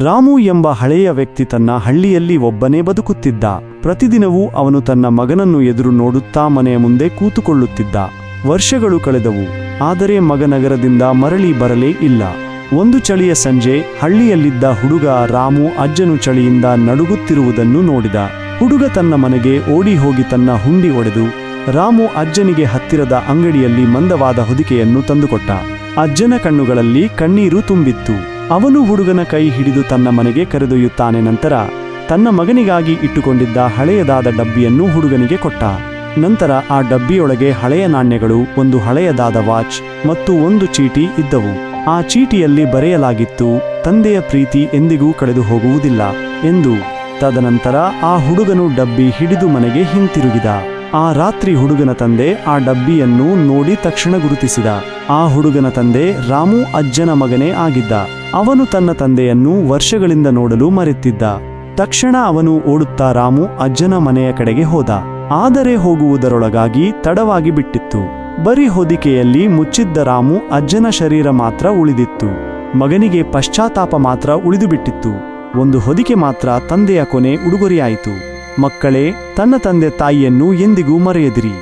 ರಾಮು ಎಂಬ ಹಳೆಯ ವ್ಯಕ್ತಿ ತನ್ನ ಹಳ್ಳಿಯಲ್ಲಿ ಒಬ್ಬನೇ ಬದುಕುತ್ತಿದ್ದ. ಪ್ರತಿದಿನವೂ ಅವನು ತನ್ನ ಮಗನನ್ನು ಎದುರು ನೋಡುತ್ತಾ ಮನೆಯ ಮುಂದೆ ಕೂತುಕೊಳ್ಳುತ್ತಿದ್ದ. ವರ್ಷಗಳು ಕಳೆದವು, ಆದರೆ ಮಗ ನಗರದಿಂದ ಮರಳಿ ಬರಲೇ ಇಲ್ಲ. ಒಂದು ಚಳಿಯ ಸಂಜೆ ಹಳ್ಳಿಯಲ್ಲಿದ್ದ ಹುಡುಗ ರಾಮು ಅಜ್ಜನು ಚಳಿಯಿಂದ ನಡುಗುತ್ತಿರುವುದನ್ನು ನೋಡಿದ. ಹುಡುಗ ತನ್ನ ಮನೆಗೆ ಓಡಿ ಹೋಗಿ ತನ್ನ ಹುಂಡಿ ಒಡೆದು ರಾಮು ಅಜ್ಜನಿಗೆ ಹತ್ತಿರದ ಅಂಗಡಿಯಲ್ಲಿ ಮಂದವಾದ ಹೊದಿಕೆಯನ್ನು ತಂದುಕೊಟ್ಟ. ಅಜ್ಜನ ಕಣ್ಣುಗಳಲ್ಲಿ ಕಣ್ಣೀರು ತುಂಬಿತ್ತು. ಅವನು ಹುಡುಗನ ಕೈ ಹಿಡಿದು ತನ್ನ ಮನೆಗೆ ಕರೆದೊಯ್ಯುತ್ತಾನೆ. ನಂತರ ತನ್ನ ಮಗನಿಗಾಗಿ ಇಟ್ಟುಕೊಂಡಿದ್ದ ಹಳೆಯದಾದ ಡಬ್ಬಿಯನ್ನು ಹುಡುಗನಿಗೆ ಕೊಟ್ಟ. ನಂತರ ಆ ಡಬ್ಬಿಯೊಳಗೆ ಹಳೆಯ ನಾಣ್ಯಗಳು, ಒಂದು ಹಳೆಯದಾದ ವಾಚ್ ಮತ್ತು ಒಂದು ಚೀಟಿ ಇದ್ದವು. ಆ ಚೀಟಿಯಲ್ಲಿ ಬರೆಯಲಾಗಿತ್ತು, ತಂದೆಯ ಪ್ರೀತಿ ಎಂದಿಗೂ ಕಳೆದು ಹೋಗುವುದಿಲ್ಲ ಎಂದು. ತದನಂತರ ಆ ಹುಡುಗನು ಡಬ್ಬಿ ಹಿಡಿದು ಮನೆಗೆ ಹಿಂತಿರುಗಿದ. ಆ ರಾತ್ರಿ ಹುಡುಗನ ತಂದೆ ಆ ಡಬ್ಬಿಯನ್ನು ನೋಡಿ ತಕ್ಷಣ ಗುರುತಿಸಿದ. ಆ ಹುಡುಗನ ತಂದೆ ರಾಮು ಅಜ್ಜನ ಮಗನೇ ಆಗಿದ್ದ. ಅವನು ತನ್ನ ತಂದೆಯನ್ನು ವರ್ಷಗಳಿಂದ ನೋಡಲು ಮರೆತಿದ್ದ. ತಕ್ಷಣ ಅವನು ಓಡುತ್ತಾ ರಾಮು ಅಜ್ಜನ ಮನೆಯ ಕಡೆಗೆ ಹೋದ. ಆದರೆ ಹೋಗುವುದರೊಳಗಾಗಿ ತಡವಾಗಿ ಬಿಟ್ಟಿತ್ತು. ಬರೀ ಹೊದಿಕೆಯಲ್ಲಿ ಮುಚ್ಚಿದ್ದ ರಾಮು ಅಜ್ಜನ ಶರೀರ ಮಾತ್ರ ಉಳಿದಿತ್ತು. ಮಗನಿಗೆ ಪಶ್ಚಾತ್ತಾಪ ಮಾತ್ರ ಉಳಿದುಬಿಟ್ಟಿತ್ತು. ಒಂದು ಹೊದಿಕೆ ಮಾತ್ರ ತಂದೆಯ ಕೊನೆ ಉಡುಗೊರೆಯಾಯಿತು. ಮಕ್ಕಳೇ, ತನ್ನ ತಂದೆ ತಾಯಿಯನ್ನು ಎಂದಿಗೂ ಮರೆಯದಿರಿ.